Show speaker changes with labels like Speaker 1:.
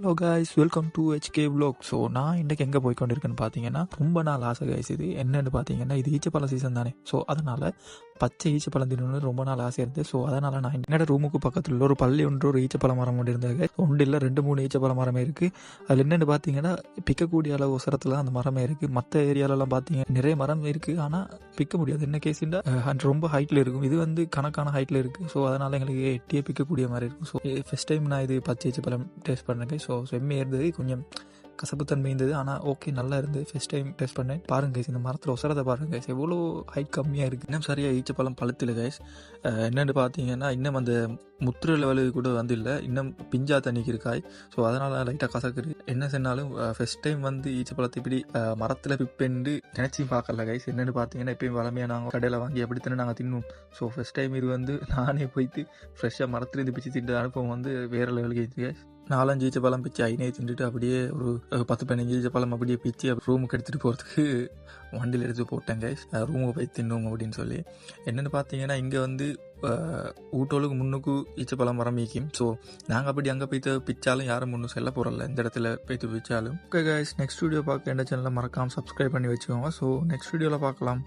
Speaker 1: Hello guys, welcome to HK Vlog. So நான் இன்றைக்கு எங்கே போய் கொண்டிருக்கேன்னு பார்த்தீங்கன்னா, ரொம்ப நாள் ஆசை காய்ஸ். இது என்னென்னு பார்த்தீங்கன்னா, இது ஈச்சப்பழம் சீசன் தானே. ஸோ அதனால் பச்சை ஈச்சப்பழம் தின்னு ரொம்ப நாள் ஆசை இருந்தது. ஸோ அதனால் நான் என்னோட ரூமுக்கு பக்கத்தில் ஒரு பள்ளி ஒன்று ஒரு ஈச்சப்பழ மரம் ஒன்று இருந்தது. ஒன்று இல்லை 2-3 ஈச்சப்பழ மரமே இருக்குது. அதில் என்னென்னு பார்த்தீங்கன்னா, பிக்கக்கூடிய அளவு உசரத்தில் அந்த மரமே இருக்குது. மற்ற ஏரியாலலாம் பார்த்தீங்கன்னா நிறைய மரம் இருக்குது, ஆனால் பிக்க முடியாது. என்ன கேஸுண்டா ரொம்ப ஹைட்டில் இருக்கும். இது வந்து கணக்கான ஹைட்டில் இருக்குது. ஸோ அதனால் எங்களுக்கு எட்டியே பிக்கக்கூடிய மாதிரி இருக்கும். ஸோ ஃபஸ்ட் டைம் நான் இது பச்சை ஈச்சப்பழம் டேஸ்ட் பண்ணேன். ஸோ செம்மையாக இருந்தது. கொஞ்சம் கசப்புத்தன்மை இருந்தது, ஆனால் ஓகே நல்லா இருந்தது. ஃபஸ்ட் டைம் டேஸ்ட் பண்ணேன். பாருங்க கைஸ், இந்த மரத்தில் உசரத்தை பாருங்க கைஸ், எவ்வளோ ஹைட் கம்மியாக இருக்குது. இன்னும் சரியாக ஈச்சப்பழம் பழுத்தில் கைஸ். என்னென்னு பார்த்தீங்கன்னா, இன்னும் அந்த முத்திர லெவலுக்கு கூட வந்து இல்லை, இன்னும் பிஞ்சா தண்ணிக்கு இருக்காய். ஸோ அதனால் லைட்டாக கசக்குது. என்ன சொன்னாலும் ஃபஸ்ட் டைம் வந்து ஈச்சப்பழத்தை இப்படி மரத்தில் பிப்பெண்டு நினச்சியும் பார்க்கல கைஸ். என்னென்னு பார்த்தீங்கன்னா, எப்பயும் வளமையாக நாங்கள் கடையில் வாங்கி அப்படித்தானே நாங்கள் தின்னுவோம். ஸோ ஃபஸ்ட் டைம் இது வந்து நானே போய்த்து ஃப்ரெஷ்ஷாக மரத்துலேருந்து பிச்சு தின்ற அனுபவம் வந்து வேறு லெவலுக்கு இருக்குது கைஸ். 4-5 ஈச்சப்பழம் பிச்சு ஐநே தின்றுட்டு அப்படியே ஒரு 10-15 ஈச்சப்பழம் அப்படியே பிச்சு ரூமுக்கு எடுத்துகிட்டு போகிறதுக்கு வண்டியில் எடுத்து போட்டேன் கைஸ். ரூமுக்கு போய் தின்னுவோம் அப்படின்னு சொல்லி. என்னென்னு பார்த்தீங்கன்னா, இங்கே வந்து ஊட்டோளுக்கு முன்னுக்கு ஈச்சப்பழம் மரம் மீக்கும். ஸோ நாங்கள் அப்படி அங்கே போய்த்து பிச்சாலும் யாரும் முன்னும் செல்ல போகிறோம்ல, இந்த இடத்துல போய்த்து பிச்சாலும். ஓகே கைஸ், நெக்ஸ்ட் வீடியோ பார்க்க எந்த சேனலில் மறக்காமல் சப்ஸ்கிரைப் பண்ணி வச்சுக்கோங்க. ஸோ நெக்ஸ்ட் வீடியோவில் பார்க்கலாம்.